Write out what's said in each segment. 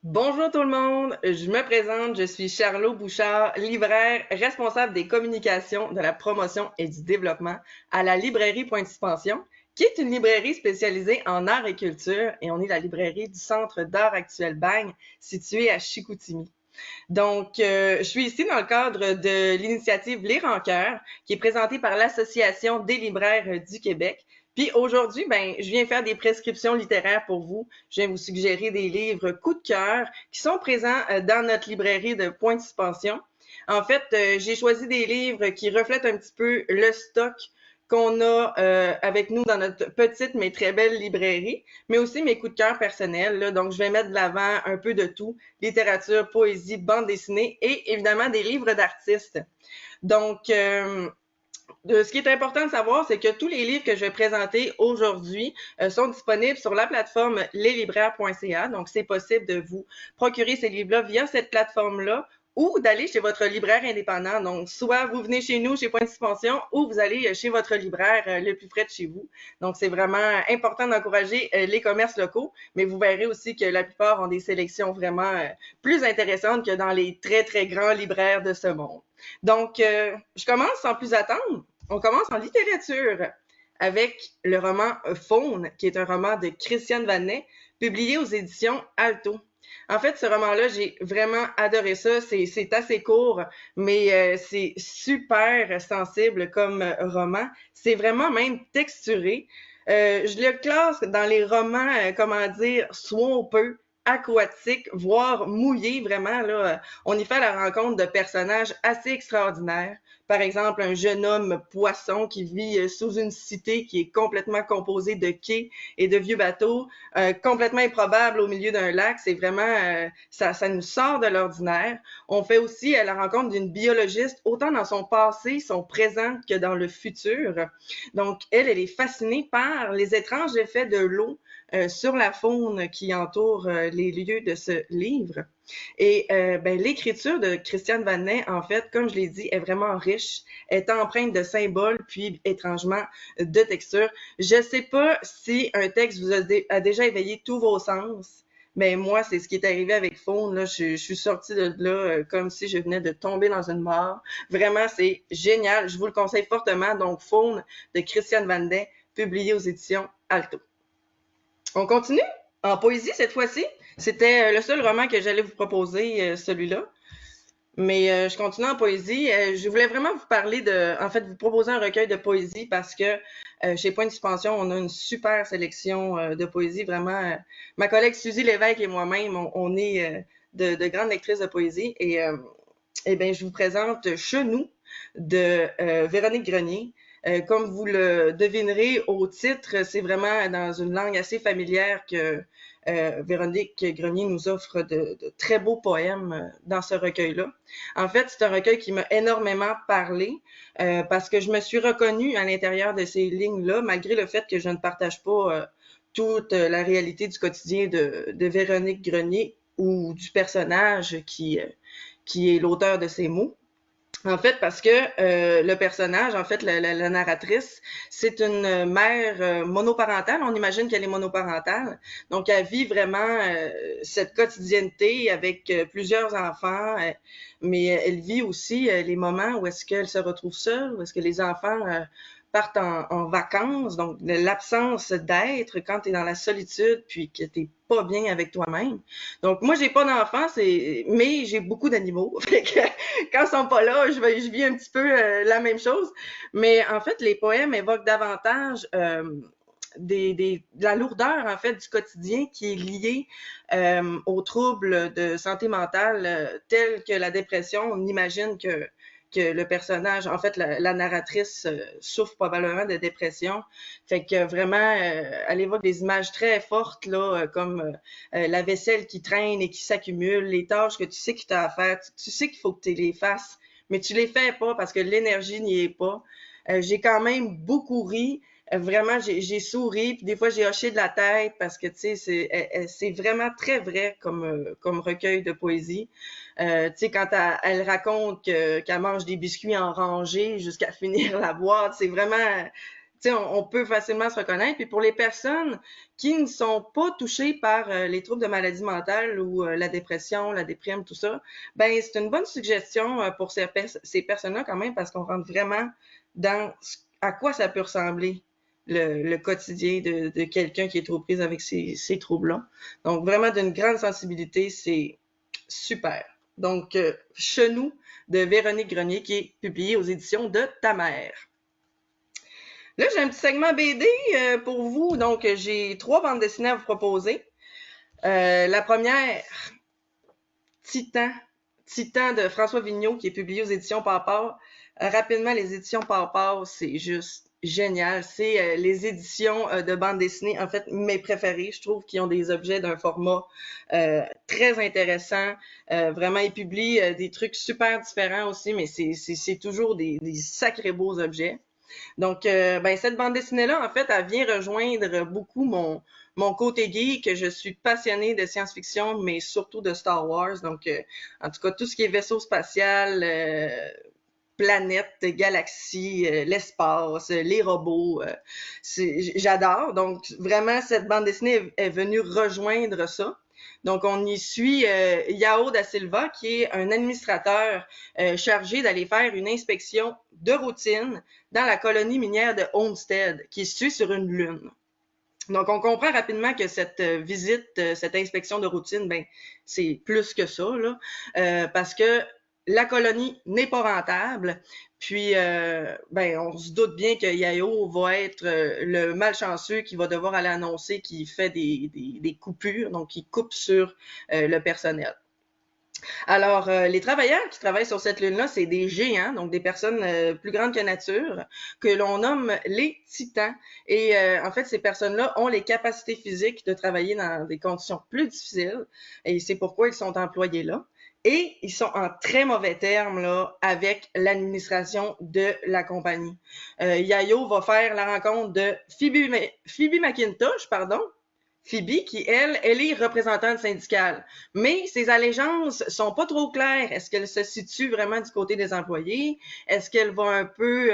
Bonjour tout le monde, je me présente, je suis Charlot Bouchard, libraire responsable des communications, de la promotion et du développement à la librairie Pointe-Suspension, qui est une librairie spécialisée en art et culture, et on est la librairie du Centre d'art actuel Bagne, située à Chicoutimi. Donc, je suis ici dans le cadre de l'initiative Lire en cœur, qui est présentée par l'Association des libraires du Québec. Puis aujourd'hui, ben, je viens faire des prescriptions littéraires pour vous. Je viens vous suggérer des livres coup de cœur qui sont présents dans notre librairie de Point de Suspension. En fait, j'ai choisi des livres qui reflètent un petit peu le stock qu'on a avec nous dans notre petite mais très belle librairie, mais aussi mes coups de cœur personnels. Là. Donc, je vais mettre de l'avant un peu de tout, littérature, poésie, bande dessinée et évidemment des livres d'artistes. Donc, ce qui est important de savoir, c'est que tous les livres que je vais présenter aujourd'hui sont disponibles sur la plateforme leslibraires.ca. Donc, c'est possible de vous procurer ces livres-là via cette plateforme-là ou d'aller chez votre libraire indépendant. Donc, soit vous venez chez nous, chez Point de Suspension, ou vous allez chez votre libraire le plus près de chez vous. Donc, c'est vraiment important d'encourager les commerces locaux, mais vous verrez aussi que la plupart ont des sélections vraiment plus intéressantes que dans les très, très grands libraires de ce monde. Donc, je commence sans plus attendre. On commence en littérature avec le roman Faune, qui est un roman de Christiane Vanet, publié aux éditions Alto. En fait, ce roman-là, j'ai vraiment adoré ça. C'est assez court, mais c'est super sensible comme roman. C'est vraiment même texturé. Je le classe dans les romans, comment dire, swampeux, aquatiques, voire mouillés, vraiment. Là, on y fait la rencontre de personnages assez extraordinaires. Par exemple, un jeune homme poisson qui vit sous une cité qui est complètement composée de quais et de vieux bateaux, complètement improbable au milieu d'un lac. C'est vraiment, ça nous sort de l'ordinaire. On fait aussi la rencontre d'une biologiste, autant dans son passé, son présent, que dans le futur. Donc, elle est fascinée par les étranges effets de l'eau sur la faune qui entoure les lieux de ce livre. Et ben, l'écriture de Christiane Vanet, en fait, comme je l'ai dit, est vraiment riche, est empreinte de symboles, puis étrangement de textures. Je sais pas si un texte vous a déjà éveillé tous vos sens, mais moi, c'est ce qui est arrivé avec Faune. Là, je suis sortie de là comme si je venais de tomber dans une mort. Vraiment, c'est génial. Je vous le conseille fortement. Donc, Faune de Christiane Vanet, publié aux éditions Alto. On continue en poésie cette fois-ci. C'était le seul roman que j'allais vous proposer, celui-là. Mais je continue en poésie. Je voulais vraiment vous parler en fait, vous proposer un recueil de poésie parce que chez Point de Suspension, on a une super sélection de poésie. Vraiment, ma collègue Suzy Lévesque et moi-même, on est de grandes lectrices de poésie. Et bien, je vous présente Chenou de Véronique Grenier. Comme vous le devinerez au titre, c'est vraiment dans une langue assez familière que Véronique Grenier nous offre de très beaux poèmes dans ce recueil-là. En fait, c'est un recueil qui m'a énormément parlé parce que je me suis reconnue à l'intérieur de ces lignes-là, malgré le fait que je ne partage pas toute la réalité du quotidien de Véronique Grenier ou du personnage qui est l'auteur de ces mots. En fait, parce que le personnage, en fait, la narratrice, c'est une mère monoparentale. On imagine qu'elle est monoparentale. Donc, elle vit vraiment cette quotidienneté avec plusieurs enfants, mais elle vit aussi les moments où est-ce qu'elle se retrouve seule, où est-ce que les enfants partent en vacances. Donc, l'absence d'être quand tu es dans la solitude puis que tu pas bien avec toi-même. Donc, moi, j'ai pas d'enfants, mais j'ai beaucoup d'animaux. Fait que quand ils sont pas là, je vis un petit peu la même chose. Mais en fait, les poèmes évoquent davantage de la lourdeur en fait du quotidien qui est liée aux troubles de santé mentale tels que la dépression. On imagine que le personnage, en fait, la narratrice souffre probablement de dépression. Fait que vraiment, elle évoque des images très fortes, là, comme la vaisselle qui traîne et qui s'accumule, les tâches que tu sais que tu as à faire, tu sais qu'il faut que tu les fasses, mais tu les fais pas parce que l'énergie n'y est pas. J'ai quand même beaucoup ri. Vraiment, j'ai souri, puis des fois j'ai hoché de la tête parce que tu sais, c'est vraiment très vrai comme recueil de poésie. Tu sais, quand elle raconte qu'elle mange des biscuits en rangée jusqu'à finir la boîte, c'est vraiment on peut facilement se reconnaître. Puis pour les personnes qui ne sont pas touchées par les troubles de maladie mentale ou la dépression, la déprime, tout ça, ben c'est une bonne suggestion pour ces personnes-là quand même parce qu'on rentre vraiment dans à quoi ça peut ressembler le quotidien de quelqu'un qui est trop prise avec ces troubles-là. Donc vraiment d'une grande sensibilité, c'est super. Donc Chenou de Véronique Grenier qui est publié aux éditions de Ta Mère. Là, j'ai un petit segment BD pour vous. Donc, j'ai 3 bandes dessinées à vous proposer. La première, Titan. Titan de François Vigneault, qui est publié aux éditions Pawpaw. Rapidement, les éditions Pawpaw, c'est juste génial. C'est les éditions de bandes dessinées, en fait, mes préférées. Je trouve qu'ils ont des objets d'un format très intéressant. Vraiment, ils publient des trucs super différents aussi, mais c'est toujours des sacrés beaux objets. Donc, cette bande dessinée-là, en fait, elle vient rejoindre beaucoup mon côté geek. Je suis passionnée de science-fiction, mais surtout de Star Wars. Donc, en tout cas, tout ce qui est vaisseau spatial, planète, galaxie, l'espace, les robots, j'adore. Donc, vraiment, cette bande dessinée est venue rejoindre ça. Donc, on y suit Yao da Silva, qui est un administrateur chargé d'aller faire une inspection de routine dans la colonie minière de Homestead, qui est située sur une lune. Donc, on comprend rapidement que cette visite, cette inspection de routine, ben, c'est plus que ça, là, parce que la colonie n'est pas rentable. Puis, on se doute bien que Yao va être le malchanceux qui va devoir aller annoncer qu'il fait des coupures, donc il coupe sur le personnel. Alors, les travailleurs qui travaillent sur cette lune-là, c'est des géants, donc des personnes plus grandes que nature, que l'on nomme les titans. Et en fait, ces personnes-là ont les capacités physiques de travailler dans des conditions plus difficiles, et c'est pourquoi ils sont employés là. Et ils sont en très mauvais termes là avec l'administration de la compagnie. Yayo va faire la rencontre de Phoebe McIntosh, pardon, Phoebe, qui, elle est représentante syndicale. Mais ses allégeances sont pas trop claires. Est-ce qu'elle se situe vraiment du côté des employés? Est-ce qu'elle va un peu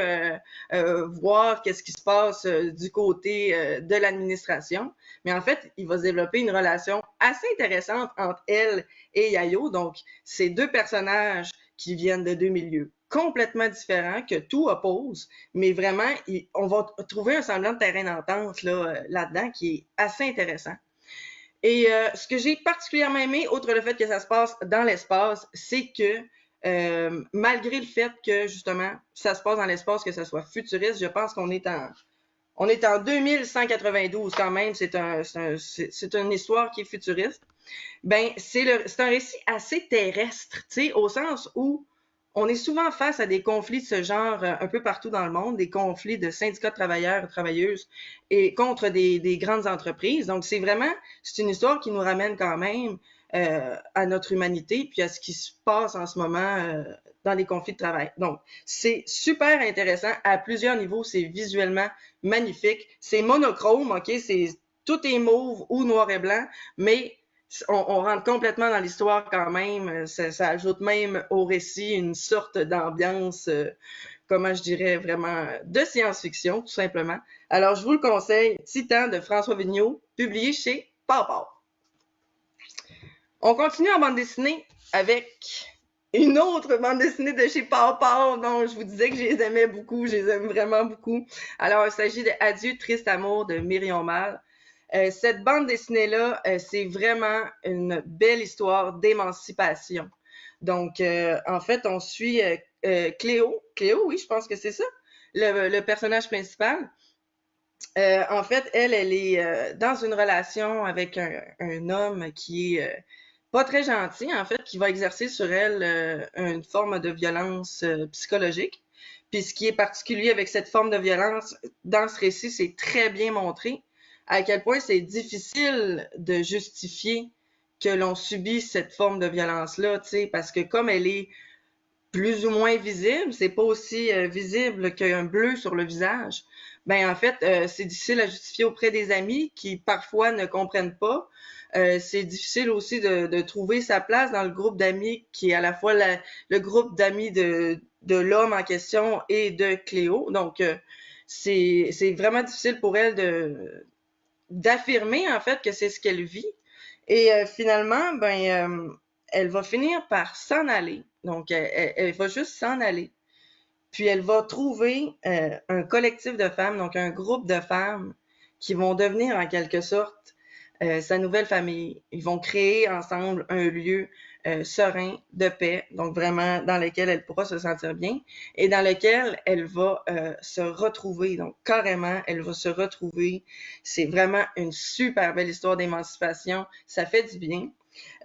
voir qu'est-ce qui se passe du côté de l'administration? Mais en fait, il va se développer une relation assez intéressante entre elle et Yayo. Donc, ces deux personnages qui viennent de deux milieux complètement différents, que tout oppose, mais vraiment, on va trouver un semblant de terrain d'entente là-dedans qui est assez intéressant. Et ce que j'ai particulièrement aimé, outre le fait que ça se passe dans l'espace, c'est que malgré le fait que, justement, ça se passe dans l'espace, que ça soit futuriste, je pense qu'on est en 2192 quand même, c'est une histoire qui est futuriste. Ben, c'est un récit assez terrestre, tu sais, au sens où on est souvent face à des conflits de ce genre un peu partout dans le monde, des conflits de syndicats de travailleurs et travailleuses et contre des grandes entreprises. Donc, c'est une histoire qui nous ramène quand même à notre humanité puis à ce qui se passe en ce moment dans les conflits de travail. Donc, c'est super intéressant à plusieurs niveaux. C'est visuellement magnifique. C'est monochrome, OK? Tout est mauve ou noir et blanc, mais on rentre complètement dans l'histoire quand même. Ça ajoute même au récit une sorte d'ambiance, comment je dirais, vraiment de science-fiction, tout simplement. Alors, je vous le conseille, Titan de François Vigneault, publié chez Pawpaw. On continue en bande dessinée avec une autre bande dessinée de chez Pawpaw, dont je vous disais que je les aimais beaucoup, je les aime vraiment beaucoup. Alors, il s'agit de Adieu, triste amour de Myriam Mal. Cette bande dessinée-là, c'est vraiment une belle histoire d'émancipation. Donc, en fait, on suit Cléo. Cléo, oui, je pense que c'est ça, le personnage principal. En fait, elle est dans une relation avec un homme qui est pas très gentil, en fait, qui va exercer sur elle une forme de violence psychologique. Puis ce qui est particulier avec cette forme de violence, dans ce récit, c'est très bien montré à quel point c'est difficile de justifier que l'on subit cette forme de violence-là, tu sais, parce que comme elle est plus ou moins visible, c'est pas aussi visible qu'un bleu sur le visage, ben en fait, c'est difficile à justifier auprès des amis qui parfois ne comprennent pas. C'est difficile aussi de trouver sa place dans le groupe d'amis qui est à la fois le groupe d'amis de l'homme en question et de Cléo. Donc, c'est vraiment difficile pour elle d'affirmer en fait que c'est ce qu'elle vit. Et finalement, elle va finir par s'en aller. Donc, elle va juste s'en aller. Puis elle va trouver un collectif de femmes, donc un groupe de femmes qui vont devenir en quelque sorte sa nouvelle famille. Ils vont créer ensemble un lieu serein, de paix, donc vraiment dans lequel elle pourra se sentir bien et dans lequel elle va se retrouver. Donc carrément, elle va se retrouver. C'est vraiment une super belle histoire d'émancipation. Ça fait du bien.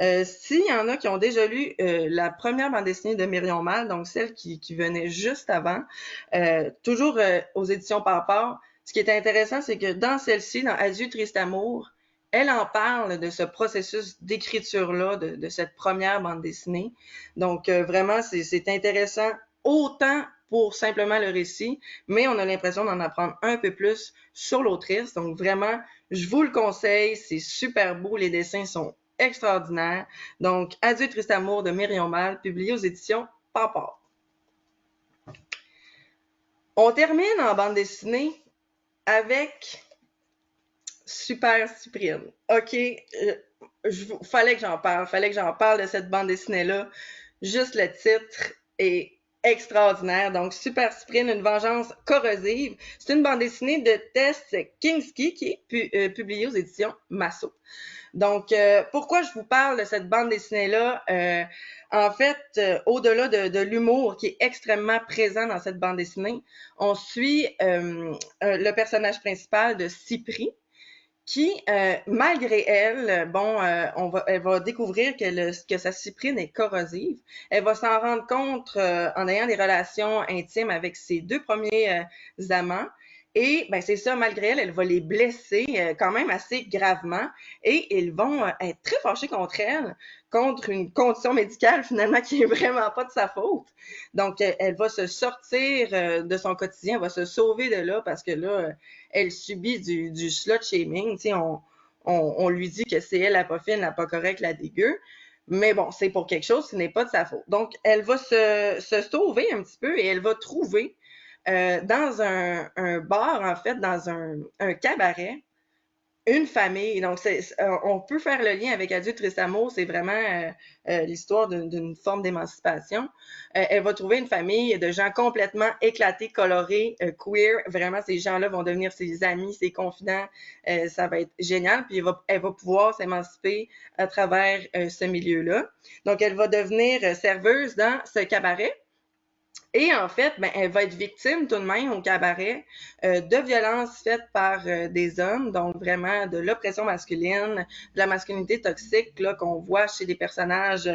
S'il y en a qui ont déjà lu la première bande dessinée de Myrion Mal, donc celle qui venait juste avant, toujours aux éditions Papa, ce qui est intéressant, c'est que dans celle-ci, dans Adieu triste amour, elle en parle de ce processus d'écriture-là, de cette première bande dessinée. Donc vraiment, c'est intéressant autant pour simplement le récit, mais on a l'impression d'en apprendre un peu plus sur l'autrice. Donc vraiment, je vous le conseille, c'est super beau, les dessins sont extraordinaire. Donc, Adieu triste amour de Myrion Mal, publié aux éditions Papa. On termine en bande dessinée avec Super Cyprine. OK, fallait que j'en parle de cette bande dessinée-là. Juste le titre est extraordinaire. Donc, Super Cyprine, une vengeance corrosive. C'est une bande dessinée de Tess Kinski qui est publiée aux éditions Masso. Donc, pourquoi je vous parle de cette bande dessinée-là? En fait, au-delà de l'humour qui est extrêmement présent dans cette bande dessinée, on suit le personnage principal de Cypri, qui, malgré elle, elle va découvrir que sa cyprine est corrosive. Elle va s'en rendre compte en ayant des relations intimes avec ses deux premiers amants. Et c'est ça, malgré elle, elle va les blesser quand même assez gravement et ils vont être très fâchés contre elle, contre une condition médicale finalement qui est vraiment pas de sa faute. Donc, elle va se sortir de son quotidien, elle va se sauver de là parce que là, elle subit du slut shaming. Tu sais, on lui dit que c'est elle la pas fine, la pas correcte, la dégueu. Mais bon, c'est pour quelque chose qui n'est pas de sa faute. Donc, elle va se sauver un petit peu et elle va trouver dans un bar, en fait, dans un cabaret, une famille. Donc, on peut faire le lien avec Adieu triste amour. C'est vraiment l'histoire d'une forme d'émancipation. Elle va trouver une famille de gens complètement éclatés, colorés, queer. Vraiment, ces gens-là vont devenir ses amis, ses confidents. Ça va être génial. Puis, elle va pouvoir s'émanciper à travers ce milieu-là. Donc, elle va devenir serveuse dans ce cabaret. Et en fait, elle va être victime tout de même au cabaret de violences faites par des hommes, donc vraiment de l'oppression masculine, de la masculinité toxique là qu'on voit chez des personnages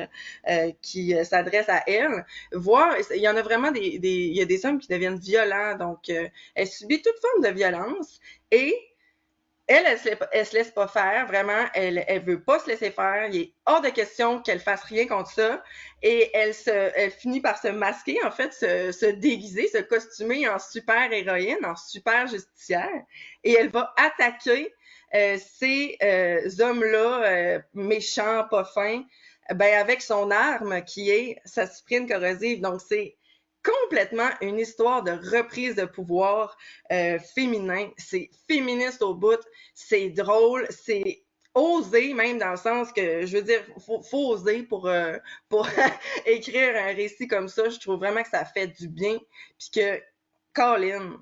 qui s'adressent à elle. Voire, il y en a vraiment il y a des hommes qui deviennent violents, donc elle subit toute forme de violence et elle se laisse pas faire, vraiment, elle veut pas se laisser faire. Il est hors de question qu'elle fasse rien contre ça. Et elle finit par se masquer, en fait, se déguiser, se costumer en super héroïne, en super justicière. Et elle va attaquer ces hommes-là, méchants, pas fins, avec son arme qui est sa cyprine corrosive. Donc, c'est complètement une histoire de reprise de pouvoir féminin. C'est féministe au bout, c'est drôle, c'est osé même dans le sens que, je veux dire, faut oser pour écrire un récit comme ça. Je trouve vraiment que ça fait du bien. Puis que, Colin,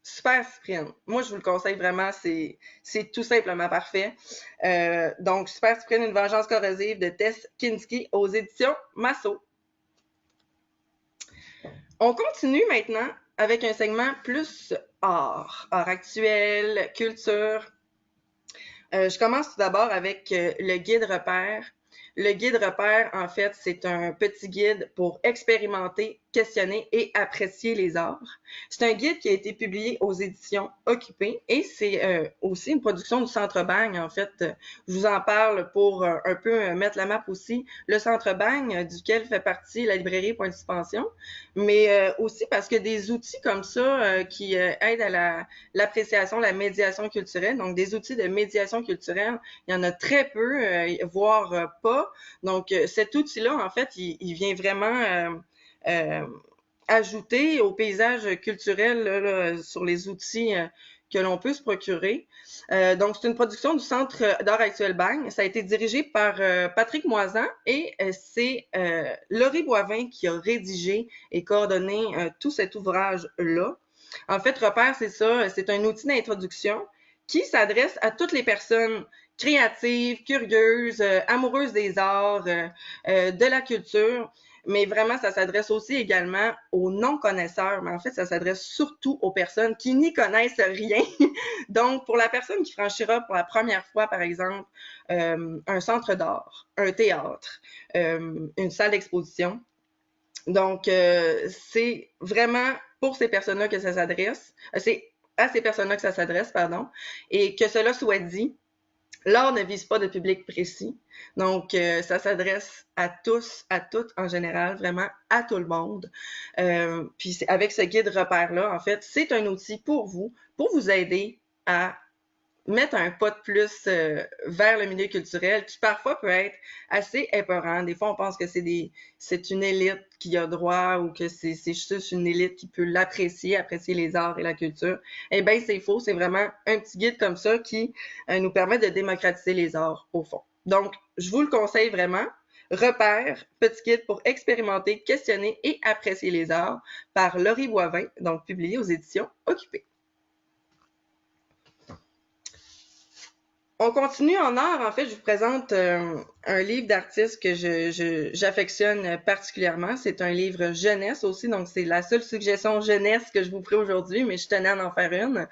Super Cyprine. Moi, je vous le conseille vraiment, c'est tout simplement parfait. Donc, Super Cyprine, une vengeance corrosive de Tess Kinski aux éditions Masso. On continue maintenant avec un segment plus art actuel, culture. Je commence tout d'abord avec le guide repère. Le guide repère, en fait, c'est un petit guide pour expérimenter, questionner et apprécier les arts. C'est un guide qui a été publié aux éditions Occupées et c'est aussi une production du Centre Bagne, en fait. Je vous en parle pour un peu mettre la map aussi. Le Centre Bagne, duquel fait partie la librairie Point de Suspension, mais aussi parce que des outils comme ça qui aident à l'appréciation, la médiation culturelle, donc des outils de médiation culturelle, il y en a très peu, voire pas. Donc, cet outil-là, en fait, il vient vraiment ajouter au paysage culturel là, sur les outils que l'on peut se procurer. Donc, c'est une production du Centre d'art actuel Bagne. Ça a été dirigé par Patrick Moisan et c'est Laurie Boivin qui a rédigé et coordonné tout cet ouvrage-là. En fait, Repère, c'est ça, c'est un outil d'introduction qui s'adresse à toutes les personnes créatives, curieuses, amoureuses des arts, de la culture, mais vraiment, ça s'adresse aussi également aux non-connaisseurs, mais en fait, ça s'adresse surtout aux personnes qui n'y connaissent rien. Donc, pour la personne qui franchira pour la première fois, par exemple, un centre d'art, un théâtre, une salle d'exposition. Donc, c'est vraiment pour ces personnes-là que ça s'adresse. C'est à ces personnes-là que ça s'adresse, pardon. Et que cela soit dit, l'art ne vise pas de public précis. Donc, ça s'adresse à tous, à toutes en général, vraiment à tout le monde. Puis avec ce guide repère-là, en fait, c'est un outil pour vous aider à mettre un pas de plus vers le milieu culturel qui parfois peut être assez épeurant. Des fois, on pense que c'est une élite qui a droit ou que c'est juste une élite qui peut apprécier les arts et la culture. Eh bien, c'est faux. C'est vraiment un petit guide comme ça qui nous permet de démocratiser les arts, au fond. Donc, je vous le conseille vraiment. Repère, petit guide pour expérimenter, questionner et apprécier les arts par Laurie Boivin, donc publié aux éditions Occupées. On continue en art. En fait, je vous présente un livre d'artiste que j'affectionne particulièrement. C'est un livre jeunesse aussi, donc c'est la seule suggestion jeunesse que je vous ferai aujourd'hui, mais je tenais à en faire une.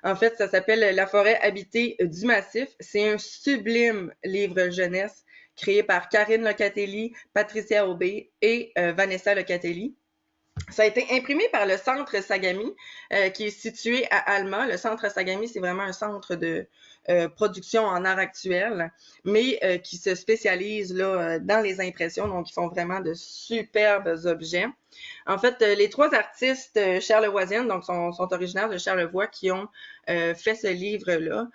En fait, ça s'appelle La forêt habitée du Massif. C'est un sublime livre jeunesse créé par Karine Locatelli, Patricia Aubé et Vanessa Locatelli. Ça a été imprimé par le Centre Sagami, qui est situé à Alma. Le Centre Sagami, c'est vraiment un centre de production en art actuel, mais qui se spécialise là, dans les impressions. Donc, ils font vraiment de superbes objets. En fait, les trois artistes charlevoisiennes, donc sont originaires de Charlevoix, qui ont fait ce livre-là.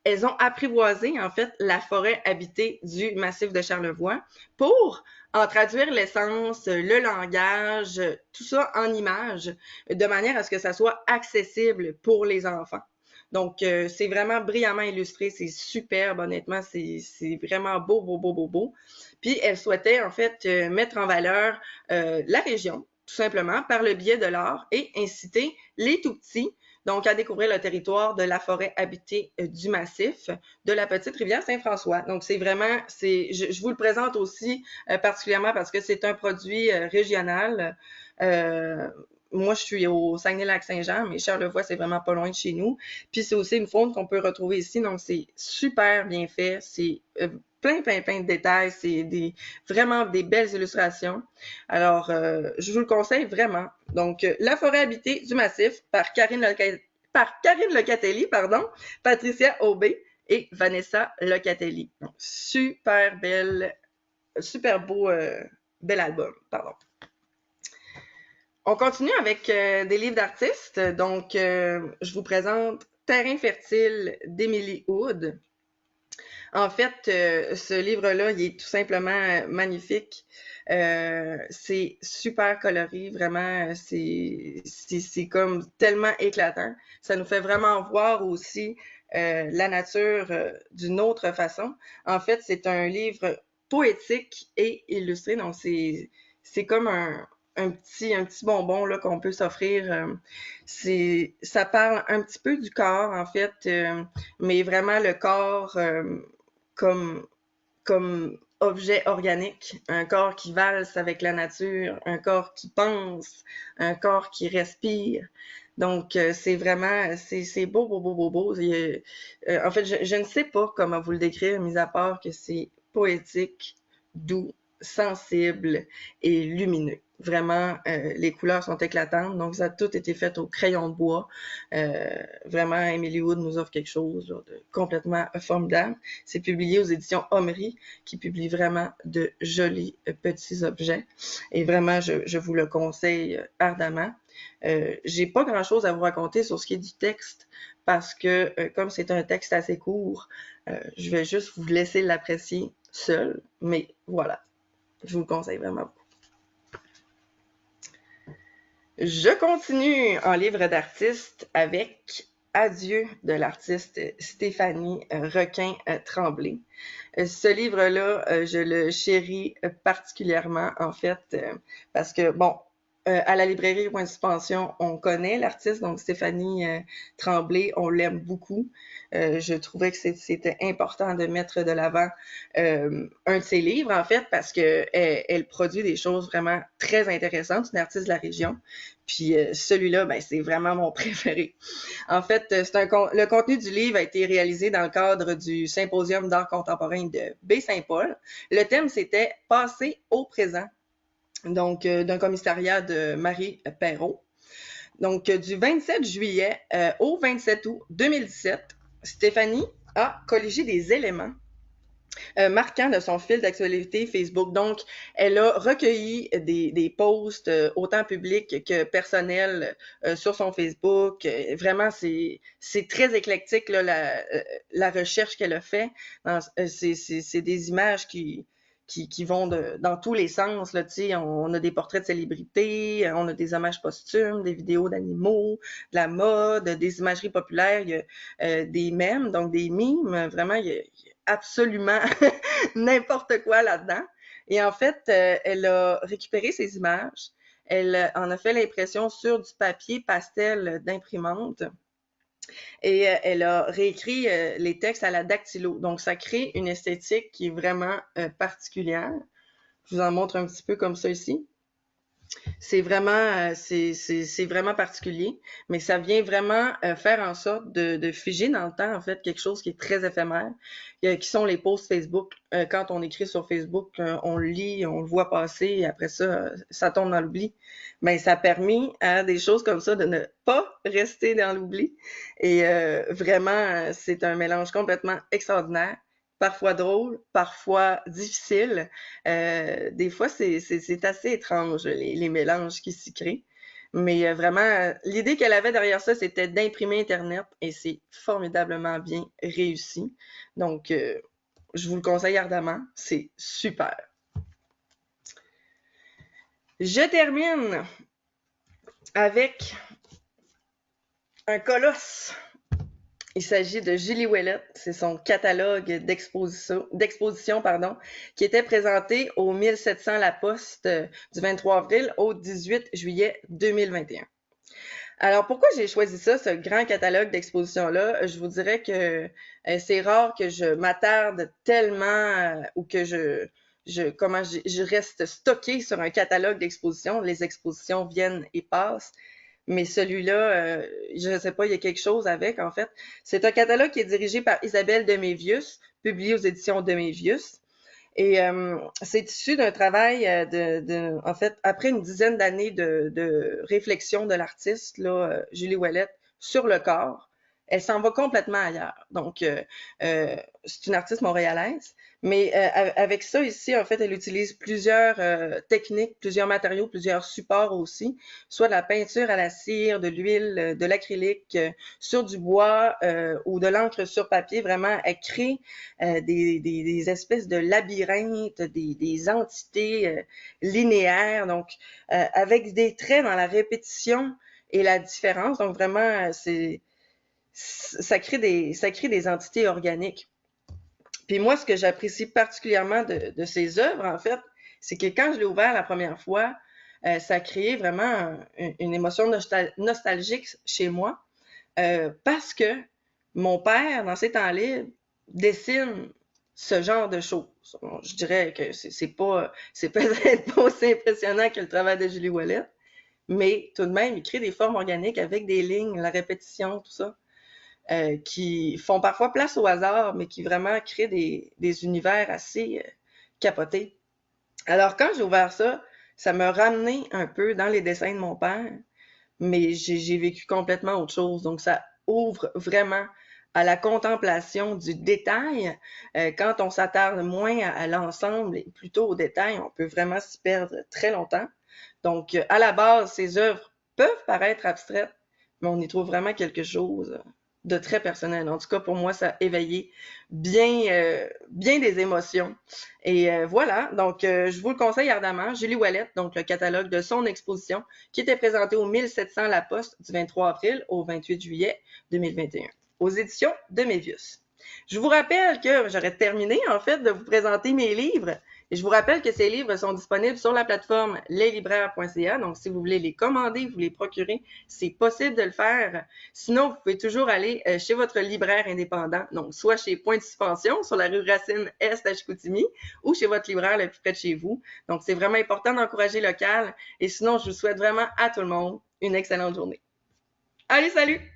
Elles ont apprivoisé, en fait, la forêt habitée du massif de Charlevoix pour en traduire l'essence, le langage, tout ça en images, de manière à ce que ça soit accessible pour les enfants. Donc, c'est vraiment brillamment illustré, c'est superbe, honnêtement, c'est vraiment beau, beau, beau, beau, beau. Puis, elle souhaitait, en fait, mettre en valeur la région, tout simplement, par le biais de l'art et inciter les tout-petits donc à découvrir le territoire de la forêt habitée du Massif de la petite rivière Saint-François. Donc, c'est vraiment, je vous le présente aussi particulièrement parce que c'est un produit régional. Moi, je suis au Saguenay-Lac-Saint-Jean, mais Charlevoix, c'est vraiment pas loin de chez nous. Puis, c'est aussi une faune qu'on peut retrouver ici, donc c'est super bien fait. C'est plein de détails. C'est vraiment des belles illustrations. Alors, je vous le conseille vraiment. Donc, La forêt habitée du Massif par Karine Locatelli, Patricia Aubé et Vanessa Locatelli. Donc, super belle, super beau, bel album, pardon. On continue avec des livres d'artistes. Donc, je vous présente Terrain fertile d'Emily Wood. En fait, ce livre-là, il est tout simplement magnifique. C'est super coloré, vraiment, c'est comme tellement éclatant. Ça nous fait vraiment voir aussi la nature d'une autre façon. En fait, c'est un livre poétique et illustré, donc c'est comme un petit bonbon là qu'on peut s'offrir. Ça parle un petit peu du corps en fait, mais vraiment le corps comme objet organique, un corps qui valse avec la nature, un corps qui pense, un corps qui respire. Donc, c'est vraiment, c'est beau, beau, beau, beau, beau. En fait, je ne sais pas comment vous le décrire, mis à part que c'est poétique, doux, sensible et lumineux. Vraiment, les couleurs sont éclatantes, donc ça a tout été fait au crayon de bois. Vraiment, Emily Wood nous offre quelque chose là, de complètement formidable. C'est publié aux éditions Omri, qui publie vraiment de jolis petits objets. Et vraiment, je vous le conseille ardemment. J'ai pas grand-chose à vous raconter sur ce qui est du texte, parce que comme c'est un texte assez court, je vais juste vous laisser l'apprécier seul. Mais voilà, je vous le conseille vraiment beaucoup. Je continue en livre d'artiste avec Adieu de l'artiste Stéphanie Requin-Tremblay. Ce livre-là, je le chéris particulièrement, en fait, parce que, bon, à la librairie Point de Suspension, on connaît l'artiste, donc Stéphanie Tremblay, on l'aime beaucoup. Je trouvais que c'était important de mettre de l'avant un de ses livres, en fait, parce que elle produit des choses vraiment très intéressantes, une artiste de la région. Puis celui-là, ben, c'est vraiment mon préféré. En fait, le contenu du livre a été réalisé dans le cadre du Symposium d'art contemporain de Baie-Saint-Paul. Le thème, c'était « Passé au présent », donc d'un commissariat de Marie Perrault. Donc, du 27 juillet au 27 août 2017, Stéphanie a colligé des éléments marquant de son fil d'actualité Facebook. Donc, elle a recueilli des posts autant publics que personnels sur son Facebook. Vraiment, c'est très éclectique là, la recherche qu'elle a fait. C'est des images qui vont dans tous les sens. Là, on a des portraits de célébrités, on a des hommages posthumes, des vidéos d'animaux, de la mode, des imageries populaires, il y a des mèmes, donc des mimes. Vraiment, il y a absolument n'importe quoi là-dedans. Et en fait, elle a récupéré ces images, elle en a fait l'impression sur du papier pastel d'imprimante et elle a réécrit les textes à la dactylo. Donc, ça crée une esthétique qui est vraiment particulière. Je vous en montre un petit peu comme ça ici. C'est vraiment particulier, mais ça vient vraiment faire en sorte de figer dans le temps, en fait, quelque chose qui est très éphémère, qui sont les posts Facebook. Quand on écrit sur Facebook, on le lit, on le voit passer, et après ça, ça tombe dans l'oubli. Mais ça a permis à des choses comme ça de ne pas rester dans l'oubli. Et vraiment, c'est un mélange complètement extraordinaire, parfois drôle, parfois difficile. Des fois, c'est assez étrange, les mélanges qui s'y créent. Mais vraiment, l'idée qu'elle avait derrière ça, c'était d'imprimer Internet et c'est formidablement bien réussi. Donc, je vous le conseille ardemment. C'est super. Je termine avec un colosse. Il s'agit de Julie Ouellette, c'est son catalogue d'exposition, qui était présenté au 1700 La Poste du 23 avril au 18 juillet 2021. Alors, pourquoi j'ai choisi ça, ce grand catalogue d'exposition-là? Je vous dirais que c'est rare que je m'attarde tellement ou que je reste stockée sur un catalogue d'exposition. Les expositions viennent et passent. Mais celui-là, je ne sais pas, il y a quelque chose avec, en fait. C'est un catalogue qui est dirigé par Isabelle Demévius, publié aux éditions Demévius. Et c'est issu d'un travail en fait, après une dizaine d'années de réflexion de l'artiste, là, Julie Ouellette, sur le corps, elle s'en va complètement ailleurs. Donc, c'est une artiste montréalaise, mais avec ça ici, en fait, elle utilise plusieurs techniques, plusieurs matériaux, plusieurs supports aussi, soit de la peinture à la cire, de l'huile, de l'acrylique, sur du bois ou de l'encre sur papier. Vraiment, elle crée des espèces de labyrinthes, des entités linéaires, donc avec des traits dans la répétition et la différence. Donc vraiment, ça crée des entités organiques. Puis moi, ce que j'apprécie particulièrement de ces œuvres, en fait, c'est que quand je l'ai ouvert la première fois, ça a créé vraiment une émotion nostalgique chez moi, parce que mon père, dans ses temps libres, dessine ce genre de choses. Je dirais que c'est peut-être pas aussi impressionnant que le travail de Julie Ouellette, mais tout de même, il crée des formes organiques avec des lignes, la répétition, tout ça, qui font parfois place au hasard, mais qui vraiment créent des univers assez capotés. Alors, quand j'ai ouvert ça, ça m'a ramené un peu dans les dessins de mon père, mais j'ai vécu complètement autre chose. Donc, ça ouvre vraiment à la contemplation du détail. Quand on s'attarde moins à l'ensemble et plutôt au détail, on peut vraiment s'y perdre très longtemps. Donc, à la base, ces œuvres peuvent paraître abstraites, mais on y trouve vraiment quelque chose de très personnel. En tout cas, pour moi, ça a éveillé bien des émotions. Et voilà, donc je vous le conseille ardemment. Julie Ouellette, donc le catalogue de son exposition, qui était présenté au 1700 La Poste du 23 avril au 28 juillet 2021, aux éditions de Mévius. Je vous rappelle que j'aurais terminé, en fait, de vous présenter mes livres. Et je vous rappelle que ces livres sont disponibles sur la plateforme leslibraires.ca. Donc, si vous voulez les commander, vous les procurer, c'est possible de le faire. Sinon, vous pouvez toujours aller chez votre libraire indépendant, donc soit chez Point de Suspension sur la rue Racine Est à Chicoutimi ou chez votre libraire le plus près de chez vous. Donc, c'est vraiment important d'encourager local. Et sinon, je vous souhaite vraiment à tout le monde une excellente journée. Allez, salut!